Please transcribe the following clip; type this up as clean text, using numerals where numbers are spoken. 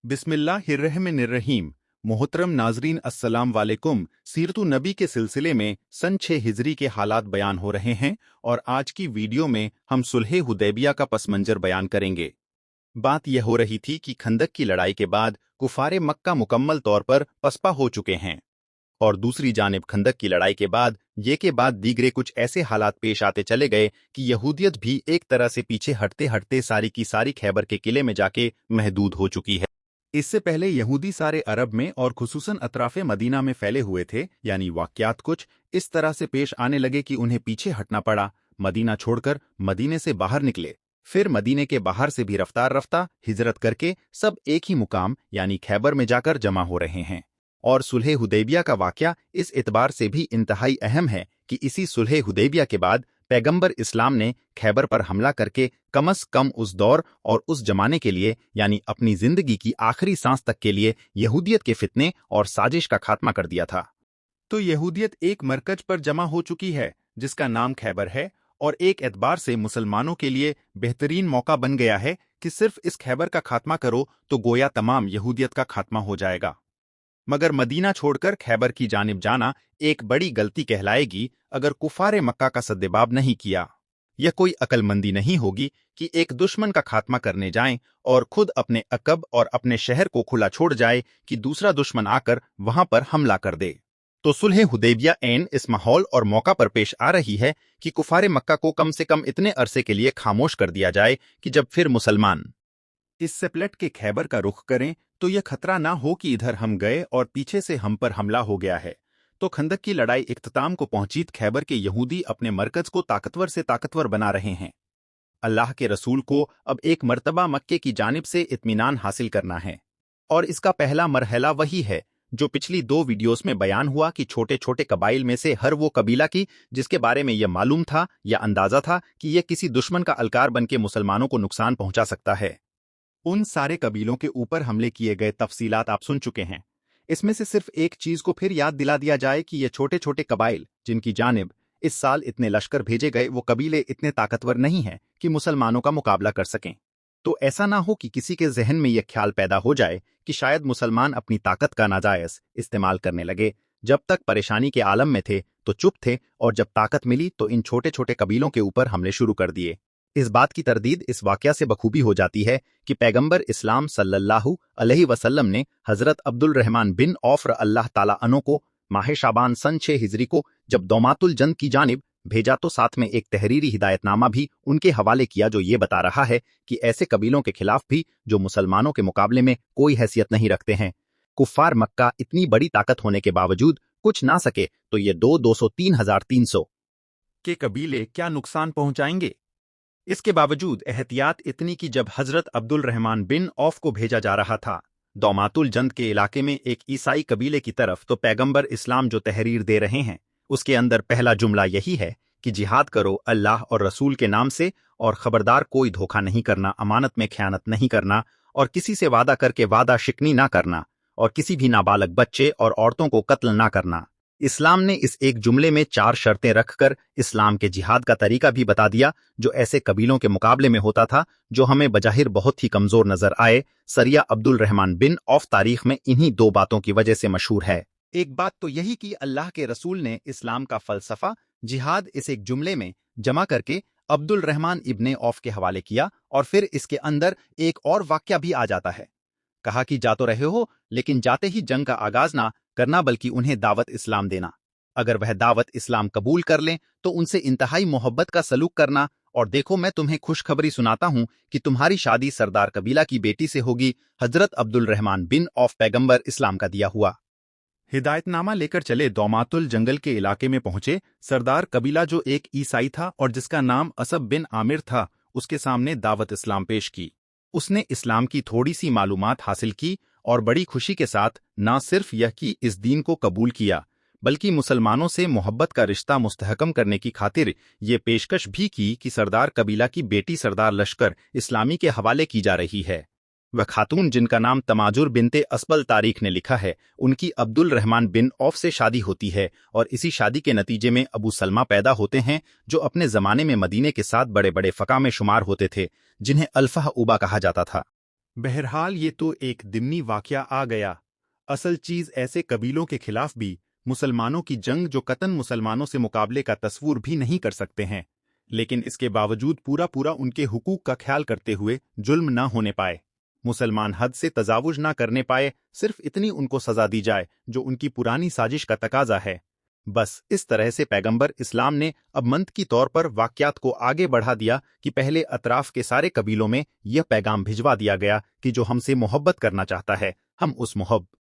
बिस्मिल्लाहिर्रहमानिर्रहीम। मोहतरम नाजरीन, अस्सलाम वालेकुम। सीरतु नबी के सिलसिले में सन 6 हिजरी के हालात बयान हो रहे हैं और आज की वीडियो में हम सुलह हुदैबिया का पस मंजर बयान करेंगे। बात यह हो रही थी कि खंदक की लड़ाई के बाद कुफारे मक्का मुकम्मल तौर पर पसपा हो चुके हैं और दूसरी जानिब खंदक की लड़ाई के बाद दीगरे कुछ ऐसे हालात पेश आते चले गए कि यहूदियत भी एक तरह से पीछे हटते हटते सारी की सारी खैबर के किले में जाके महदूद हो चुकी है। इससे पहले यहूदी सारे अरब में और खुसूसन अतराफ़े मदीना में फैले हुए थे, यानी वाक़यात कुछ इस तरह से पेश आने लगे कि उन्हें पीछे हटना पड़ा, मदीना छोड़कर मदीने से बाहर निकले, फिर मदीने के बाहर से भी रफ्तार रफ्ता हिजरत करके सब एक ही मुकाम यानी खैबर में जाकर जमा हो रहे हैं। और सुलह हुदैबिया का वाक़या इस एतबार से भी इंतहाई अहम है कि इसी सुलह हुदैबिया के बाद पैगंबर इस्लाम ने खैबर पर हमला करके कम अज कम उस दौर और उस जमाने के लिए यानी अपनी जिंदगी की आखिरी सांस तक के लिए यहूदियत के फितने और साजिश का खात्मा कर दिया था। तो यहूदियत एक मरकज पर जमा हो चुकी है जिसका नाम खैबर है और एक एतबार से मुसलमानों के लिए बेहतरीन मौका बन गया है कि सिर्फ इस खैबर का खात्मा करो तो गोया तमाम यहूदियत का खात्मा हो जाएगा। मगर मदीना छोड़कर खैबर की जानिब जाना एक बड़ी गलती कहलाएगी अगर कुफारे मक्का का सद्देबाब नहीं किया। यह कोई अक्लमंदी नहीं होगी कि एक दुश्मन का खात्मा करने जाएं और खुद अपने अकब और अपने शहर को खुला छोड़ जाए कि दूसरा दुश्मन आकर वहां पर हमला कर दे। तो सुलह हुदैबिया ऐन इस माहौल और मौका पर पेश आ रही है कि कुफारे मक्का को कम से कम इतने अरसे के लिए खामोश कर दिया जाए कि जब फिर मुसलमान इससे पलट के खैबर का रुख करें तो यह खतरा ना हो कि इधर हम गए और पीछे से हम पर हमला हो गया है। तो खंदक की लड़ाई इख्तिताम को पहुंची, खैबर के यहूदी अपने मरकज को ताकतवर से ताकतवर बना रहे हैं। अल्लाह के रसूल को अब एक मर्तबा मक्के की जानिब से इत्मीनान हासिल करना है और इसका पहला मरहला वही है जो पिछली 2 वीडियोस में बयान हुआ कि छोटे छोटे कबाइल में से हर वो कबीला की जिसके बारे में यह मालूम था या अंदाजा था कि यह किसी दुश्मन का अलकार बनके मुसलमानों को नुकसान पहुंचा सकता है, उन सारे कबीलों के ऊपर हमले किए गए तफसीलात आप सुन चुके हैं। इसमें से सिर्फ एक चीज को फिर याद दिला दिया जाए कि ये छोटे छोटे कबाइल जिनकी जानिब इस साल इतने लश्कर भेजे गए वो कबीले इतने ताकतवर नहीं हैं कि मुसलमानों का मुकाबला कर सकें। तो ऐसा ना हो कि किसी के जहन में यह ख्याल पैदा हो जाए कि शायद मुसलमान अपनी ताकत का नाजायज इस्तेमाल करने लगे। जब तक परेशानी के आलम में थे तो चुप थे और जब ताकत मिली तो इन छोटे छोटे कबीलों के ऊपर हमले शुरू कर दिए। इस बात की तरदीद इस वाक़या से बखूबी हो जाती है कि पैगंबर इस्लाम सल्लल्लाहु अलैहि वसल्लम ने हजरत अब्दुल रहमान बिन औफ अल्लाह ताला अन्हु को माह शाबान सन 6 हिजरी को जब दौमातुल जंद की जानिब भेजा तो साथ में एक तहरीरी हिदायतनामा भी उनके हवाले किया जो ये बता रहा है कि ऐसे कबीलों के खिलाफ भी जो मुसलमानों के मुकाबले में कोई हैसियत नहीं रखते हैं, कुफ्फार मक्का इतनी बड़ी ताकत होने के बावजूद कुछ ना सके तो ये 203,300 के कबीले क्या नुकसान पहुंचाएंगे। इसके बावजूद एहतियात इतनी कि जब हजरत अब्दुल रहमान बिन औफ को भेजा जा रहा था दौमातुल जंद के इलाके में एक ईसाई कबीले की तरफ, तो पैगंबर इस्लाम जो तहरीर दे रहे हैं उसके अंदर पहला जुमला यही है कि जिहाद करो अल्लाह और रसूल के नाम से और खबरदार कोई धोखा नहीं करना, अमानत में खयानत नहीं करना और किसी से वादा करके वादा शिकनी ना करना और किसी भी नाबालग बच्चे और औरतों को कत्ल ना करना। इस्लाम ने इस एक जुमले में 4 शर्तें रखकर इस्लाम के जिहाद का तरीका भी बता दिया जो ऐसे कबीलों के मुकाबले में होता था जो हमें बजाहिर बहुत ही कमजोर नजर आए। सरिया अब्दुल रहमान बिन औफ तारीख में इन्हीं 2 बातों की वजह से मशहूर है। एक बात तो यही कि अल्लाह के रसूल ने इस्लाम का फलसफा जिहाद इस एक जुमले में जमा करके अब्दुल रहमान इब्ने औफ के हवाले किया और फिर इसके अंदर एक और वाक्या भी आ जाता है। कहा कि जा तो रहे हो लेकिन जाते ही जंग का आगाज ना करना बल्कि उन्हें दावत इस्लाम देना। अगर वह दावत इस्लाम कबूल कर लें तो उनसे इंतहाई मोहब्बत का सलूक करना और देखो मैं तुम्हें खुशखबरी सुनाता हूं कि तुम्हारी शादी सरदार कबीला की बेटी से होगी। हजरत अब्दुल रहमान बिन औफ पैगंबर इस्लाम का दिया हुआ हिदायतनामा लेकर चले दौमातुल जंगल के इलाके में पहुंचे। सरदार कबीला जो एक ईसाई था और जिसका नाम असब बिन आमिर था उसके सामने दावत इस्लाम पेश की। उसने इस्लाम की थोड़ी सी मालूमात हासिल की और बड़ी खुशी के साथ न सिर्फ यह कि इस दीन को कबूल किया बल्कि मुसलमानों से मोहब्बत का रिश्ता मुस्तहकम करने की खातिर ये पेशकश भी की कि सरदार कबीला की बेटी सरदार लश्कर इस्लामी के हवाले की जा रही है। वह खातून जिनका नाम तमाजुर बिनते असबल तारीख ने लिखा है, उनकी अब्दुल रहमान बिन औफ से शादी होती है और इसी शादी के नतीजे में अबू सलमा पैदा होते हैं जो अपने जमाने में मदीने के साथ बड़े बड़े फ़का में शुमार होते थे जिन्हें अल्फाह उबा कहा जाता था। बहरहाल ये तो एक दिमनी वाकया आ गया। असल चीज ऐसे कबीलों के खिलाफ भी मुसलमानों की जंग जो कतन मुसलमानों से मुकाबले का तस्वूर भी नहीं कर सकते हैं, लेकिन इसके बावजूद पूरा पूरा उनके हुकूक का ख्याल करते हुए जुल्म ना होने पाए। मुसलमान हद से तजावुज ना करने पाए, सिर्फ इतनी उनको सजा दी जाए जो उनकी पुरानी साजिश का तकाजा है। बस इस तरह से पैगंबर इस्लाम ने अब मंत की तौर पर वाक़यात को आगे बढ़ा दिया कि पहले अतराफ के सारे कबीलों में यह पैगाम भिजवा दिया गया कि जो हमसे मोहब्बत करना चाहता है, हम उस मोहब्बत